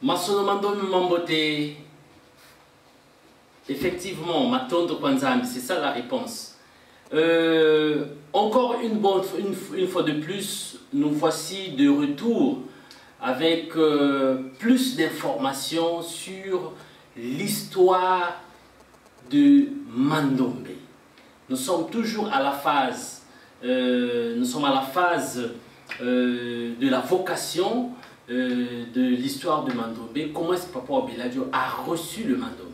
Masonomando Mambote. Effectivement, Matondo Kwanzambi, c'est ça la réponse. Encore une fois de plus, nous voici de retour avec plus d'informations sur l'histoire de Mandombe. Nous sommes toujours à la phase, de la vocation de l'histoire de Mandombe. Comment est-ce que Papa Wabeladio a reçu le Mandombe?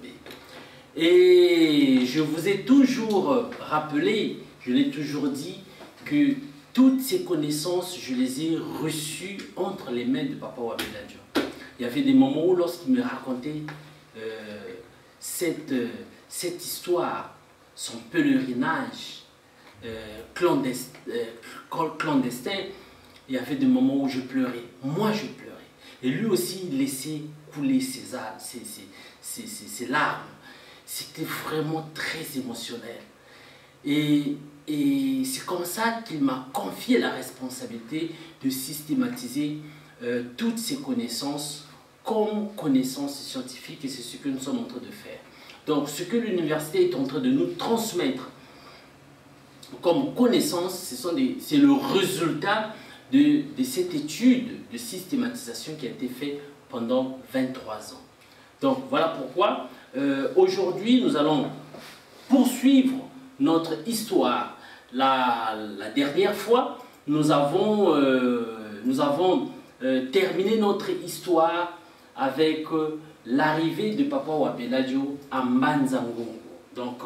Et je vous ai toujours rappelé, je l'ai toujours dit, que toutes ces connaissances, je les ai reçues entre les mains de Papa Wabeladio. Il y avait des moments où, lorsqu'il me racontait cette histoire, son pèlerinage clandestin, il y avait des moments où je pleurais. Moi, je pleurais. Et lui aussi, il laissait couler ses larmes. C'était vraiment très émotionnel. Et c'est comme ça qu'il m'a confié la responsabilité de systématiser toutes ces connaissances comme connaissances scientifiques, et c'est ce que nous sommes en train de faire. Donc, ce que l'université est en train de nous transmettre comme connaissances, c'est le résultat de cette étude de systématisation qui a été faite pendant 23 ans. Donc, voilà pourquoi aujourd'hui, nous allons poursuivre notre histoire. La dernière fois, nous avons terminé notre histoire avec l'arrivée de Papa Wabeladio à Mbanza-Ngongo. Donc,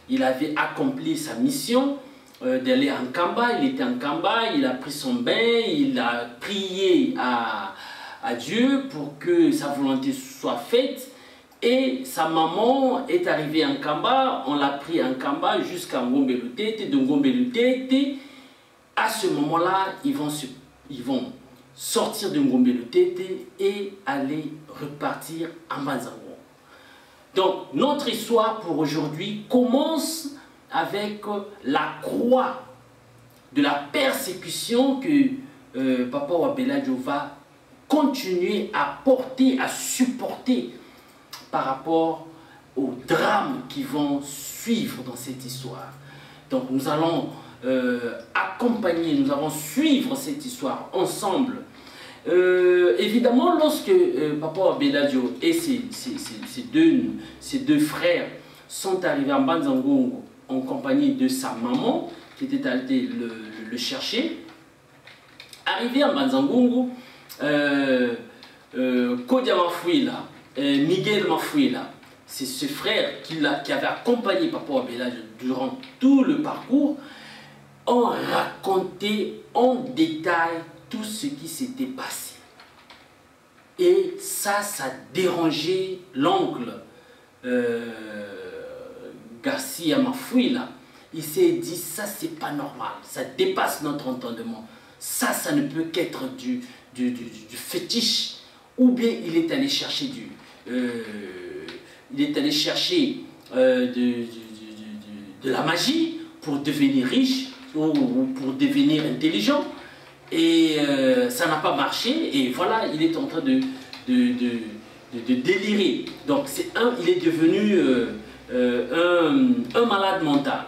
il avait accompli sa mission d'aller en Kamba. Il était en Kamba, il a pris son bain, il a prié à Dieu pour que sa volonté soit faite. Et sa maman est arrivée en Kamba, on l'a pris en Kamba jusqu'à Ngombe-Lutete. De Ngombe-Lutete, à ce moment-là, ils vont sortir de Ngombe-Lutete et aller repartir à Mbanza-Ngongo. Donc, notre histoire pour aujourd'hui commence avec la croix de la persécution que Papa Wabeladio va continuer à porter, à supporter par rapport aux drames qui vont suivre dans cette histoire. Donc nous allons accompagner, nous allons suivre cette histoire ensemble. Évidemment, lorsque Papa Wabeladio et ses deux frères sont arrivés à Mbanza-Ngongo en compagnie de sa maman, qui était allée le chercher, arrivé à Mbanza-Ngongo, Kodia Mafouila, Miguel Mafouila, c'est ce frère qui avait accompagné Papa Wabeladio durant tout le parcours, ont raconté en détail tout ce qui s'était passé. Et ça dérangeait l'oncle Garcia Mafouila. Il s'est dit, ça c'est pas normal, ça dépasse notre entendement. Ça ne peut qu'être du fétiche. Ou bien il est allé chercher de la magie pour devenir riche ou pour devenir intelligent. Et ça n'a pas marché. Et voilà, il est en train de délirer. Donc il est devenu un malade mental.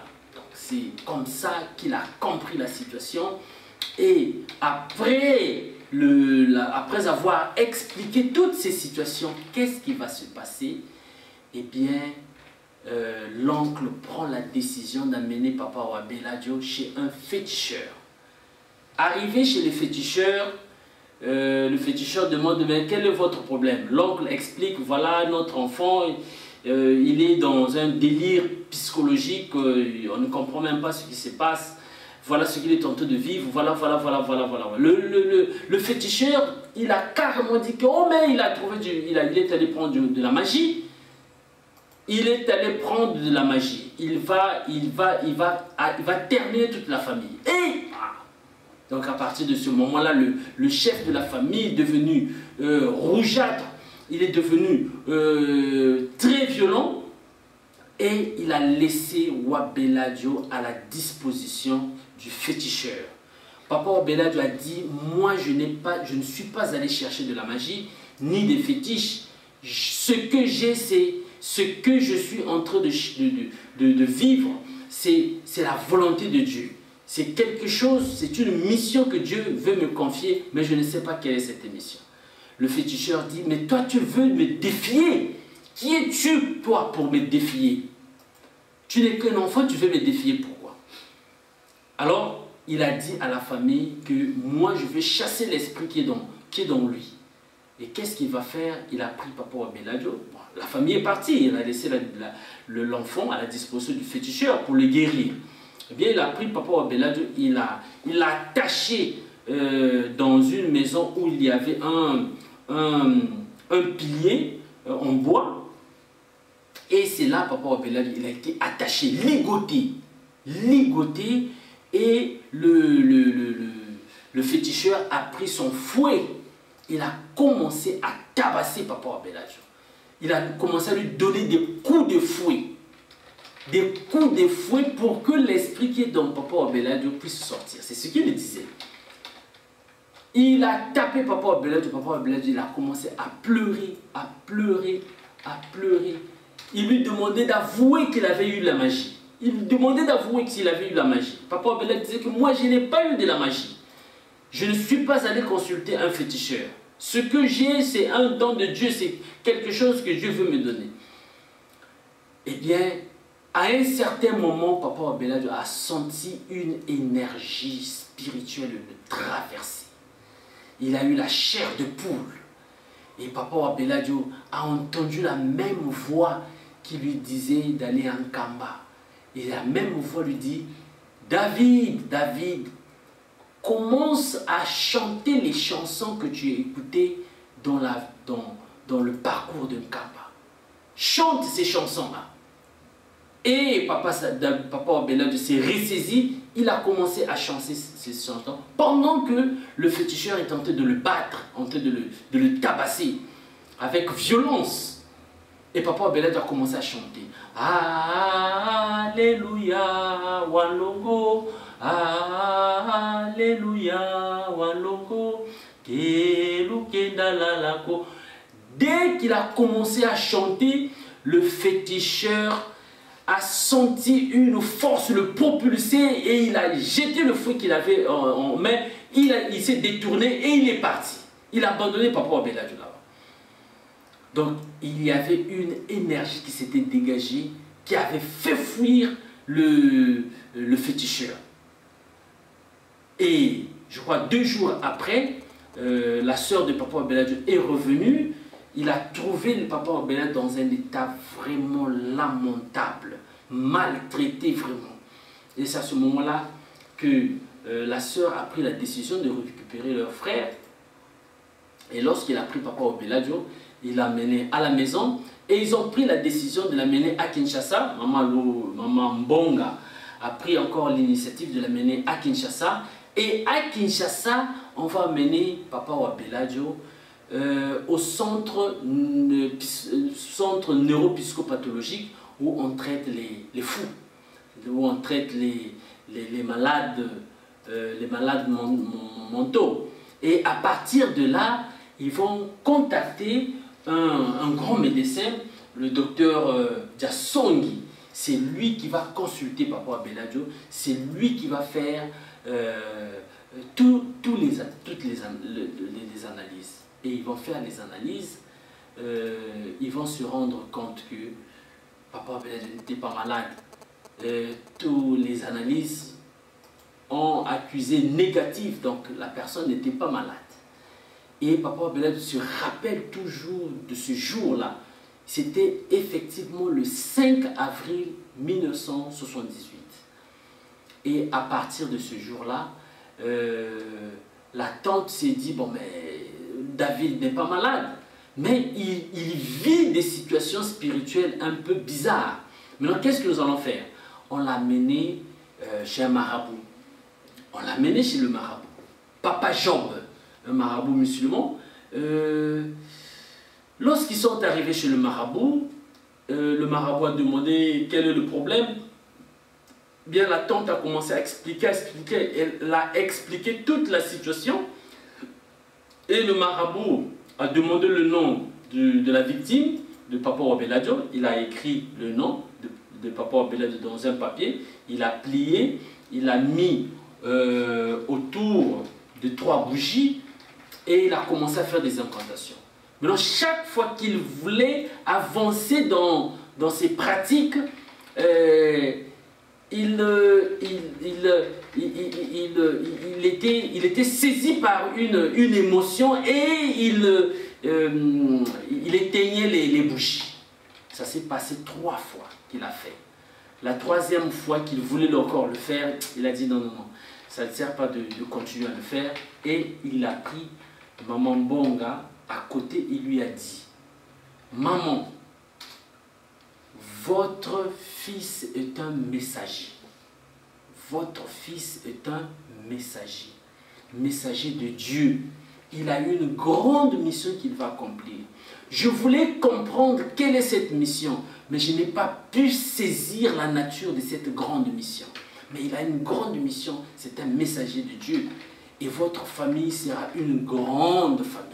C'est comme ça qu'il a compris la situation. Et après avoir expliqué toutes ces situations, qu'est-ce qui va se passer? Eh bien, l'oncle prend la décision d'amener Papa Wabeladio chez un féticheur. Arrivé chez le féticheur demande, mais quel est votre problème? L'oncle explique, voilà, notre enfant, il est dans un délire psychologique, on ne comprend même pas ce qui se passe. Voilà ce qu'il est en train de vivre, voilà. Le féticheur, il a carrément dit que, oh mais il est allé prendre de la magie. Il est allé prendre de la magie. Il va terminer toute la famille. Et donc à partir de ce moment-là, le chef de la famille est devenu rougeâtre. Il est devenu très violent. Et il a laissé Wabeladio à la disposition du féticheur. Papa Obeladio a dit, moi je ne suis pas allé chercher de la magie, ni des fétiches. Ce que j'ai, c'est ce que je suis en train de vivre, c'est la volonté de Dieu. C'est quelque chose, c'est une mission que Dieu veut me confier, mais je ne sais pas quelle est cette mission. Le féticheur dit, mais toi tu veux me défier. Qui es-tu, toi, pour me défier? Tu n'es qu'un enfant, tu veux me défier, pourquoi? Alors, il a dit à la famille que moi, je vais chasser l'esprit qui est dans lui. Et qu'est-ce qu'il va faire? Il a pris Papa Obeladio. Bon, la famille est partie, il a laissé l'enfant à la disposition du féticheur pour le guérir. Eh bien, il a pris Papa Obeladio, il l'a attaché dans une maison où il y avait un pilier en bois. Et c'est là, Papa Obeladio, il a été attaché, ligoté, et le féticheur a pris son fouet. Il a commencé à tabasser Papa Obeladio. Il a commencé à lui donner des coups de fouet. Des coups de fouet pour que l'esprit qui est dans Papa Obeladio puisse sortir. C'est ce qu'il disait. Il a tapé Papa Obeladio. Papa Obeladio, il a commencé à pleurer, à pleurer, à pleurer. Il lui demandait d'avouer qu'il avait eu la magie. Il lui demandait d'avouer qu'il avait eu la magie. Papa Obeladio disait que moi, je n'ai pas eu de la magie. Je ne suis pas allé consulter un féticheur. Ce que j'ai, c'est un don de Dieu, c'est quelque chose que Dieu veut me donner. Eh bien, à un certain moment, Papa Obeladio a senti une énergie spirituelle le traverser. Il a eu la chair de poule. Et Papa Obeladio a entendu la même voix qui lui disait d'aller en Kamba. Et la même voix lui dit, David, David, commence à chanter les chansons que tu as écoutées dans le parcours de Nkamba. Chante ces chansons-là. Et Papa Obeladio s'est ressaisi, il a commencé à chanter ces chansons pendant que le féticheur est en train de le battre, en train de le tabasser avec violence. Et Papa Obeladio a commencé à chanter. Alléluia, Walongo. Alléluia, Walongo. Dès qu'il a commencé à chanter, le féticheur a senti une force le propulser et il a jeté le fouet qu'il avait en main. Il s'est détourné et il est parti. Il a abandonné Papa Obeladio là-bas. Donc, il y avait une énergie qui s'était dégagée, qui avait fait fuir le féticheur. Et je crois 2 jours après, la sœur de Papa Obeladio est revenue. Il a trouvé le Papa Obeladio dans un état vraiment lamentable, maltraité vraiment. Et c'est à ce moment-là que la sœur a pris la décision de récupérer leur frère. Et lorsqu'il a pris Papa Obeladio, il l'a amené à la maison et ils ont pris la décision de l'amener à Kinshasa. Maman Mbonga a pris encore l'initiative de l'amener à Kinshasa. Et à Kinshasa, on va amener Papa Obeladio au centre neuropsychopathologique où on traite les fous, où on traite les malades mentaux. Et à partir de là, ils vont contacter un grand médecin, le docteur Diasongi. C'est lui qui va consulter Papa Obeladio, c'est lui qui va faire toutes les analyses. Et ils vont faire les analyses, ils vont se rendre compte que Papa Obeladio n'était pas malade. Toutes les analyses ont accusé négatif, donc la personne n'était pas malade. Et Papa Obeladio se rappelle toujours de ce jour-là. C'était effectivement le 5 avril 1978. Et à partir de ce jour-là, la tante s'est dit, bon mais David n'est pas malade, mais il vit des situations spirituelles un peu bizarres. Maintenant, qu'est-ce que nous allons faire? On l'a mené chez un marabout. On l'a mené chez le marabout. Papa Job, un marabout musulman. Lorsqu'ils sont arrivés chez le marabout a demandé quel est le problème. bien la tante a commencé à expliquer, elle a expliqué toute la situation. Et le marabout a demandé le nom de la victime, de Papa Wabeladjo. Il a écrit le nom de Papa Wabeladjo dans un papier. Il a plié, il a mis autour de 3 bougies et il a commencé à faire des incantations. Maintenant, chaque fois qu'il voulait avancer dans ses pratiques, il était saisi par une émotion et il éteignait les bougies. Ça s'est passé 3 fois qu'il a fait. La 3e fois qu'il voulait encore le faire, il a dit non, non, non, ça ne sert pas de continuer à le faire. Et il a pris Maman Bonga à côté, il lui a dit, maman, votre fils est un messager. Votre fils est un messager. Messager de Dieu. Il a une grande mission qu'il va accomplir. Je voulais comprendre quelle est cette mission, mais je n'ai pas pu saisir la nature de cette grande mission. Mais il a une grande mission, c'est un messager de Dieu. Et votre famille sera une grande famille.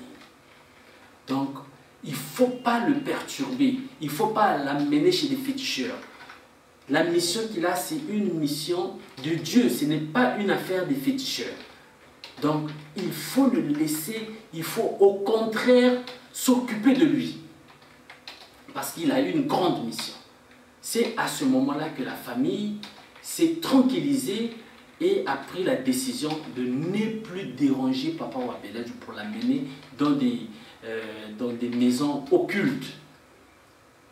Donc, il ne faut pas le perturber. Il ne faut pas l'amener chez des féticheurs. La mission qu'il a, c'est une mission de Dieu. Ce n'est pas une affaire des féticheurs. Donc, il faut le laisser. Il faut au contraire s'occuper de lui. Parce qu'il a une grande mission. C'est à ce moment-là que la famille s'est tranquillisée et a pris la décision de ne plus déranger Papa Wabeladjo pour l'amener dans des maisons occultes.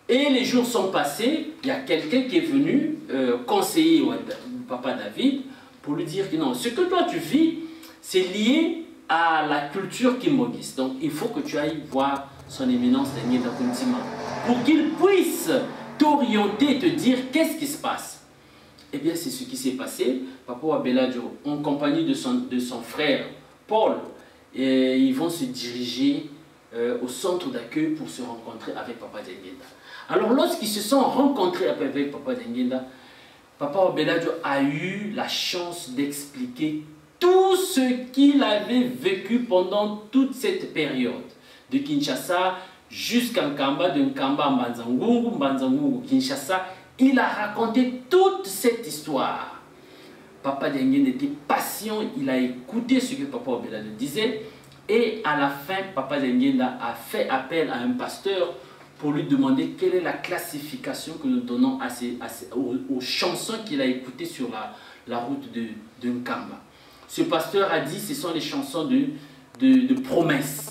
Et les jours sont passés, il y a quelqu'un qui est venu conseiller Papa David pour lui dire que non, ce que toi tu vis, c'est lié à la culture kimogis. Donc il faut que tu ailles voir son éminence Daniel Dakuntima pour qu'il puisse t'orienter, te dire qu'est-ce qui se passe. Eh bien, c'est ce qui s'est passé. Papa Wabeladjo, en compagnie de son frère Paul, et ils vont se diriger au centre d'accueil pour se rencontrer avec Papa Dengenda. Alors, lorsqu'ils se sont rencontrés avec Papa Dengenda, Papa Wabeladjo a eu la chance d'expliquer tout ce qu'il avait vécu pendant toute cette période, de Kinshasa jusqu'à Nkamba, de Nkamba à Mbanzangungu, Kinshasa. Il a raconté toute cette histoire. Papa Dengenda était patient, il a écouté ce que Papa Wabeladjo disait. Et à la fin, Papa Dengenda a fait appel à un pasteur pour lui demander quelle est la classification que nous donnons aux chansons qu'il a écoutées sur la route de Nkamba. Ce pasteur a dit que ce sont les chansons de promesses.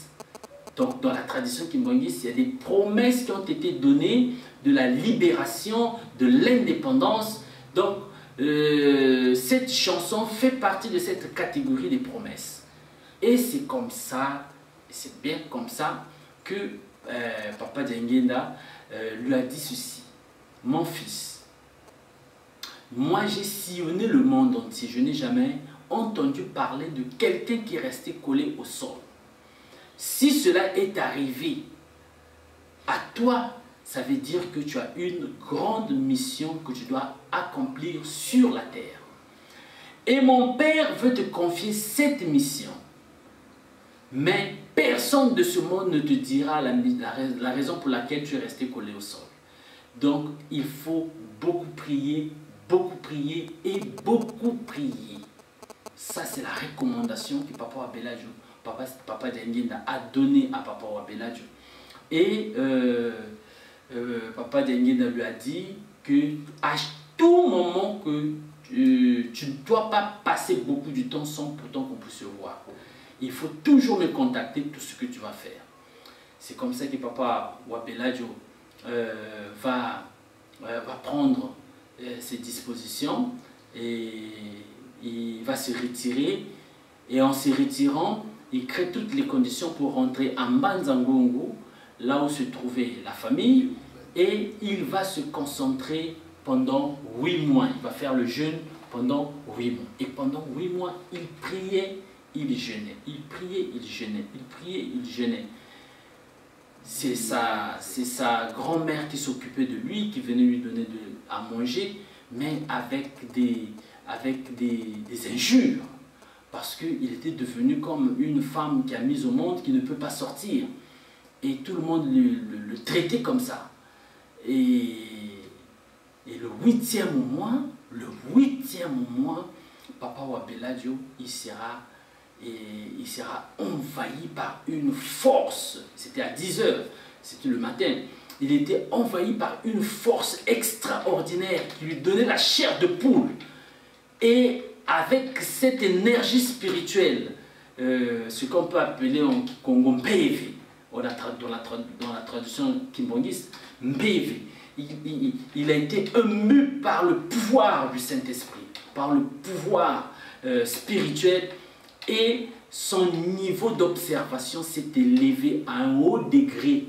Donc dans la tradition kimbangiste, il y a des promesses qui ont été données de la libération, de l'indépendance. Donc cette chanson fait partie de cette catégorie des promesses. Et c'est comme ça, c'est bien comme ça que Papa Dengenda lui a dit ceci. Mon fils, moi j'ai sillonné le monde entier, je n'ai jamais entendu parler de quelqu'un qui est resté collé au sol. Si cela est arrivé à toi, ça veut dire que tu as une grande mission que tu dois accomplir sur la terre. Et mon père veut te confier cette mission. Mais personne de ce monde ne te dira la raison pour laquelle tu es resté collé au sol. Donc, il faut beaucoup prier et beaucoup prier. Ça, c'est la recommandation que Papa Wabeladjo, Papa Dengenda a donnée à Papa Wabeladjo. Et Papa Dengenda lui a dit que à tout moment que tu ne dois pas passer beaucoup de temps sans pourtant qu'on puisse se voir. Il faut toujours me contacter pour tout ce que tu vas faire. C'est comme ça que Papa Wabeladjo va prendre ses dispositions et il va se retirer. Et en se retirant, il crée toutes les conditions pour rentrer à Mbanzangungu, là où se trouvait la famille, et il va se concentrer pendant 8 mois. Il va faire le jeûne pendant 8 mois. Et pendant 8 mois, il priait, il jeûnait. Il priait, il jeûnait. Il priait, il jeûnait. C'est sa grand-mère qui s'occupait de lui, qui venait lui donner à manger. mais avec des injures. Parce qu'il était devenu comme une femme qui a mis au monde, qui ne peut pas sortir. Et tout le monde le traitait comme ça. Et le huitième mois, Papa Wabeladio, il sera envahi par une force. C'était à 10 heures, c'était le matin. Il était envahi par une force extraordinaire qui lui donnait la chair de poule. Et avec cette énergie spirituelle, ce qu'on peut appeler en Congo Mbeve, dans la traduction kimbangiste, Mbeve, il a été ému par le pouvoir du Saint-Esprit, par le pouvoir spirituel, et son niveau d'observation s'est élevé à un haut degré,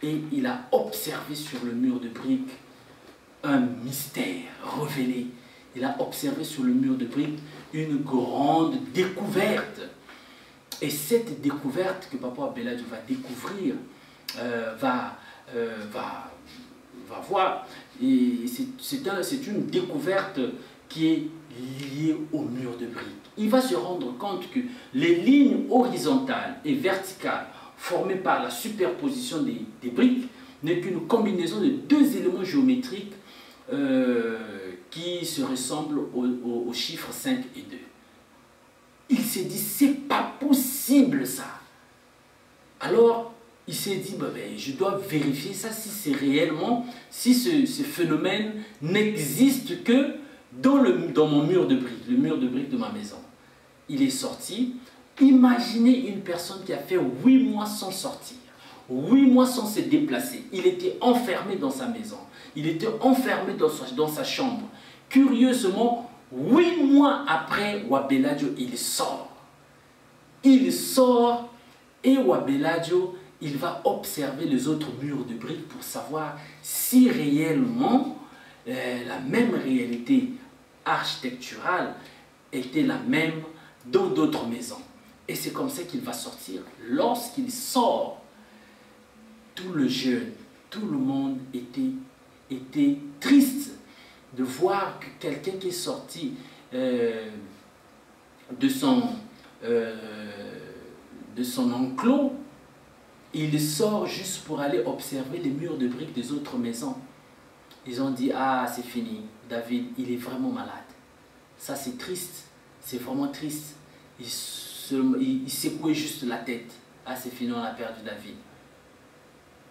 et il a observé sur le mur de briques un mystère révélé. Il a observé sur le mur de briques une grande découverte. Et cette découverte que Papa Wabeladio va découvrir, va voir, c'est une découverte qui est liée au mur de briques. Il va se rendre compte que les lignes horizontales et verticales formées par la superposition des briques n'est qu'une combinaison de deux éléments géométriques qui se ressemblent aux chiffres 5 et 2. Il s'est dit, c'est pas possible ça. Alors, il s'est dit, ben, je dois vérifier ça, si c'est réellement, si ce phénomène n'existe que dans mon mur de briques, le mur de briques de ma maison. Il est sorti. Imaginez une personne qui a fait 8 mois sans sortir, 8 mois sans se déplacer. Il était enfermé dans sa maison. Il était enfermé dans sa chambre. Curieusement, 8 mois après, Wabeladio, il sort. Il sort et Wabeladio, il va observer les autres murs de briques pour savoir si réellement la même réalité architecturale était la même dans d'autres maisons. Et c'est comme ça qu'il va sortir. Lorsqu'il sort, tout le jeune, tout le monde était triste de voir que quelqu'un qui est sorti de son enclos, il sort juste pour aller observer les murs de briques des autres maisons. Ils ont dit, ah, c'est fini, David, il est vraiment malade. Ça, c'est triste, c'est vraiment triste. Il secouait juste la tête. Ah, c'est fini, on a perdu David.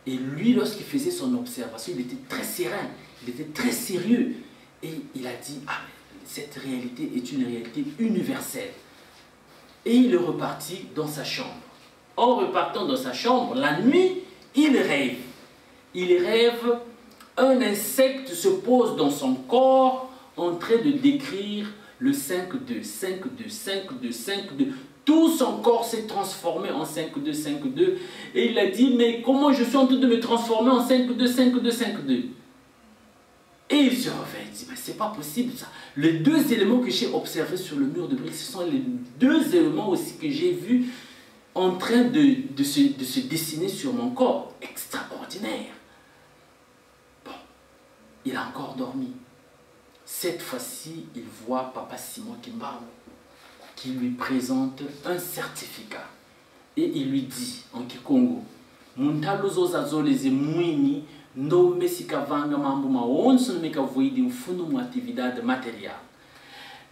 Et lui, lorsqu'il faisait son observation, il était très serein, il était très sérieux. Et il a dit, ah, cette réalité est une réalité universelle. Et il est reparti dans sa chambre. En repartant dans sa chambre, la nuit, il rêve. Il rêve, un insecte se pose dans son corps en train de décrire le 5-2, 5-2, 5-2, 5-2. Tout son corps s'est transformé en 5-2, 5-2. Et il a dit, mais comment je suis en train de me transformer en 5-2, 5-2, 5-2? Et il se réveille, il dit, mais c'est pas possible ça. Les deux éléments que j'ai observés sur le mur de briques, ce sont les deux éléments aussi que j'ai vus en train de se dessiner sur mon corps. Extraordinaire. Bon, il a encore dormi. Cette fois-ci, il voit Papa Simon Kimbangu qui lui présente un certificat. Et il lui dit en Kikongo, Muntalozo zazoleze mwini ndo mesika vanga mambo maonso meka voidi mfuno mu activité matérielle.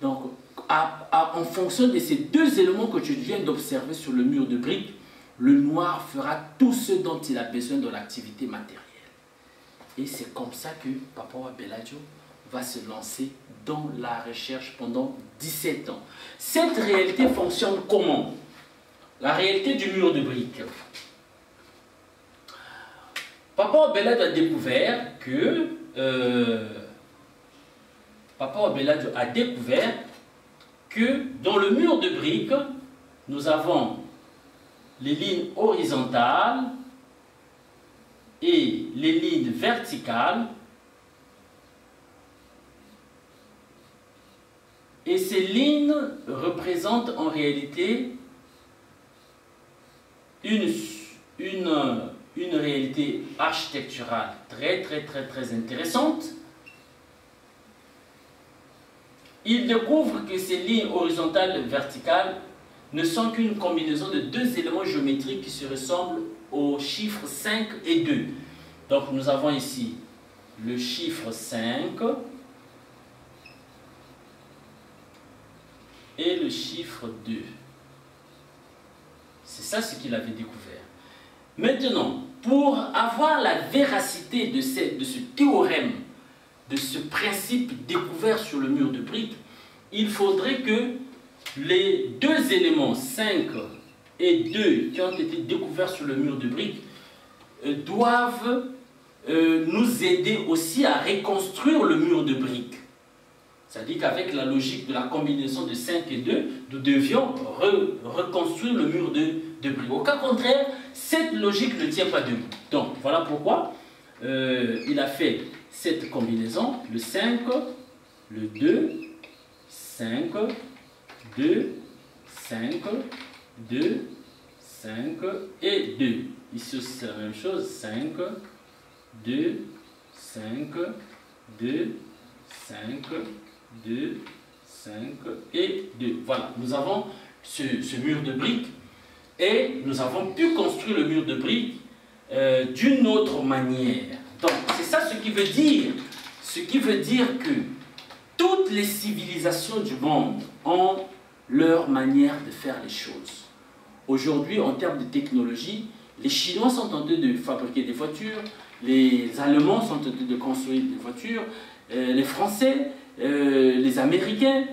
Donc, en fonction de ces deux éléments que tu viens d'observer sur le mur de briques, le noir fera tout ce dont il a besoin dans l'activité matérielle. Et c'est comme ça que Papa Wabeladio va se lancer dans la recherche pendant 17 ans. Cette réalité fonctionne comment? La réalité du mur de briques. Papa Wabeladio a découvert que dans le mur de briques, nous avons les lignes horizontales et les lignes verticales. Et ces lignes représentent en réalité une réalité architecturale très intéressante. il découvre que ces lignes horizontales et verticales ne sont qu'une combinaison de deux éléments géométriques qui se ressemblent aux chiffres 5 et 2. Donc nous avons ici le chiffre 5 et le chiffre 2. C'est ça ce qu'il avait découvert. Maintenant, pour avoir la véracité de ce théorème, de ce principe découvert sur le mur de briques, il faudrait que les deux éléments 5 et 2 qui ont été découverts sur le mur de briques doivent nous aider aussi à reconstruire le mur de briques. C'est-à-dire qu'avec la logique de la combinaison de 5 et 2, nous devions reconstruire le mur de briques. Au cas contraire, cette logique ne tient pas debout. Donc, voilà pourquoi il a fait cette combinaison, le 5, le 2, 5, 2, 5, 2, 5 et 2. Ici c'est la même chose, 5, 2, 5, 2, 5, 2, 5 et 2. Voilà, nous avons ce mur de briques et nous avons pu construire le mur de briques d'une autre manière. Donc, c'est ça ce qui veut dire que toutes les civilisations du monde ont leur manière de faire les choses. Aujourd'hui, en termes de technologie, les Chinois sont en train de fabriquer des voitures, les Allemands sont en train de construire des voitures, les Français, les Américains.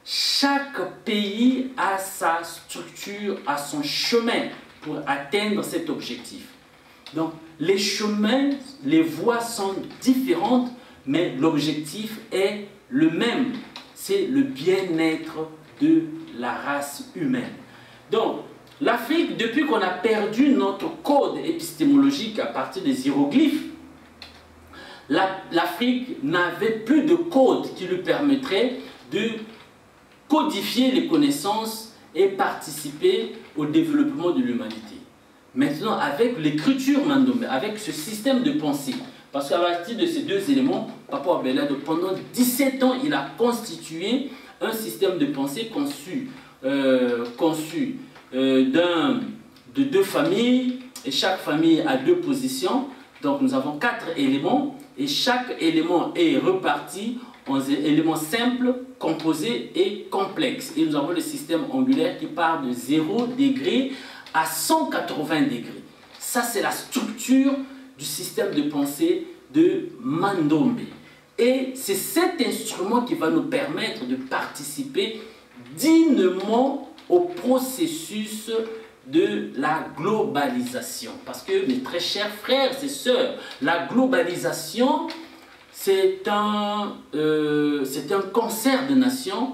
Chaque pays a sa structure, a son chemin pour atteindre cet objectif. Donc, les chemins, les voies sont différentes, mais l'objectif est le même. C'est le bien-être de la race humaine. Donc, l'Afrique, depuis qu'on a perdu notre code épistémologique à partir des hiéroglyphes, l'Afrique n'avait plus de code qui lui permettrait de codifier les connaissances et participer au développement de l'humanité. Maintenant, avec l'écriture mandombe, avec ce système de pensée, parce qu'à partir de ces deux éléments, Papa Wabelado, pendant 17 ans, il a constitué un système de pensée conçu de deux familles, et chaque famille a deux positions. Donc nous avons 4 éléments, et chaque élément est reparti en éléments simples, composés et complexes. Et nous avons le système angulaire qui part de 0 degré à 180 degrés. Ça, c'est la structure du système de pensée de Mandombe. Et c'est cet instrument qui va nous permettre de participer dignement au processus de la globalisation. Parce que, mes très chers frères et sœurs, la globalisation, c'est un concert de nations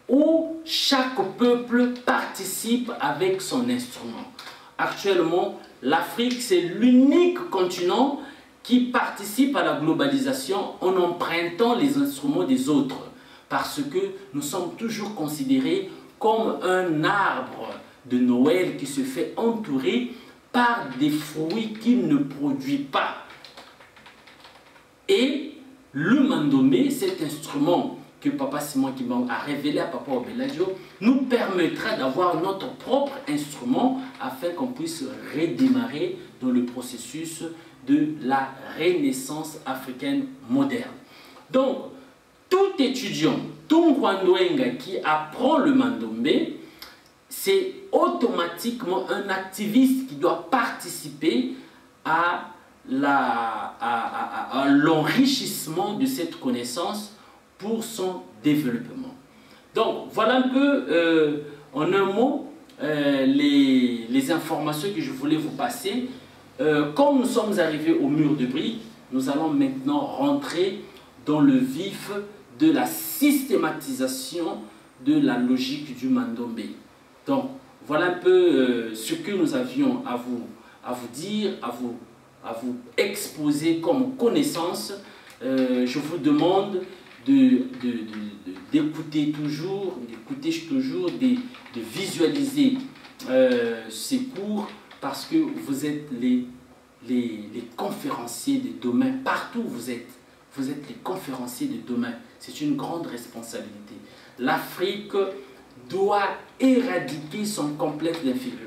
où chaque peuple participe avec son instrument. Actuellement, l'Afrique, c'est l'unique continent qui participe à la globalisation en empruntant les instruments des autres. Parce que nous sommes toujours considérés comme un arbre de Noël qui se fait entourer par des fruits qu'il ne produit pas. Et le mandomé, cet instrument que Papa Simon Kimbangu a révélé à Papa Wabelado, nous permettra d'avoir notre propre instrument afin qu'on puisse redémarrer dans le processus de la renaissance africaine moderne. Donc, tout étudiant, tout Rwandouenga qui apprend le mandombe, c'est automatiquement un activiste qui doit participer à l'enrichissement de cette connaissance pour son développement. Donc, voilà un peu, en un mot, les informations que je voulais vous passer. Comme nous sommes arrivés au mur de briques, nous allons maintenant rentrer dans le vif de la systématisation de la logique du mandombe. Donc, voilà un peu ce que nous avions à vous dire, à vous exposer comme connaissance. Je vous demande d'écouter toujours, de visualiser ces cours parce que vous êtes les conférenciers de demain. Partout où vous êtes, vous êtes les conférenciers de demain. C'est une grande responsabilité. L'Afrique doit éradiquer son complexe d'infériorité.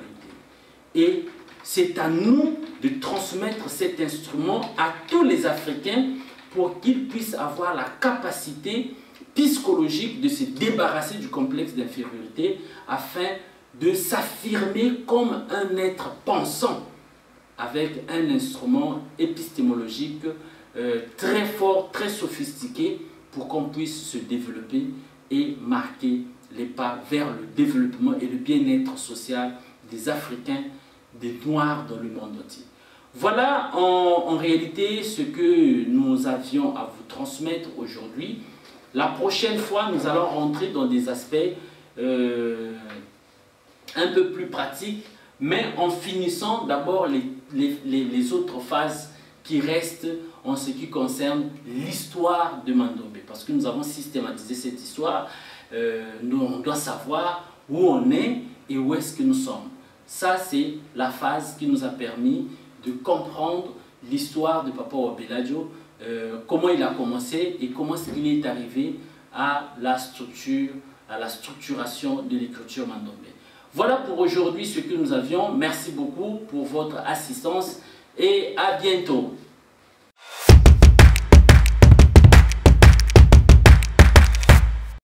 Et c'est à nous de transmettre cet instrument à tous les Africains pour qu'ils puissent avoir la capacité psychologique de se débarrasser du complexe d'infériorité afin de s'affirmer comme un être pensant avec un instrument épistémologique très fort, très sophistiqué pour qu'on puisse se développer et marquer les pas vers le développement et le bien-être social des Africains, des Noirs dans le monde entier. Voilà en réalité ce que nous avions à vous transmettre aujourd'hui. La prochaine fois, nous allons rentrer dans des aspects un peu plus pratiques, mais en finissant d'abord les autres phases qui restent en ce qui concerne l'histoire de Mandombe. Parce que nous avons systématisé cette histoire, on doit savoir où on est et où est-ce que nous sommes. Ça, c'est la phase qui nous a permis de comprendre l'histoire de Papa Wabeladio, comment il a commencé et comment il est arrivé à la structure, à la structuration de l'écriture Mandombe. Voilà pour aujourd'hui ce que nous avions. Merci beaucoup pour votre assistance et à bientôt.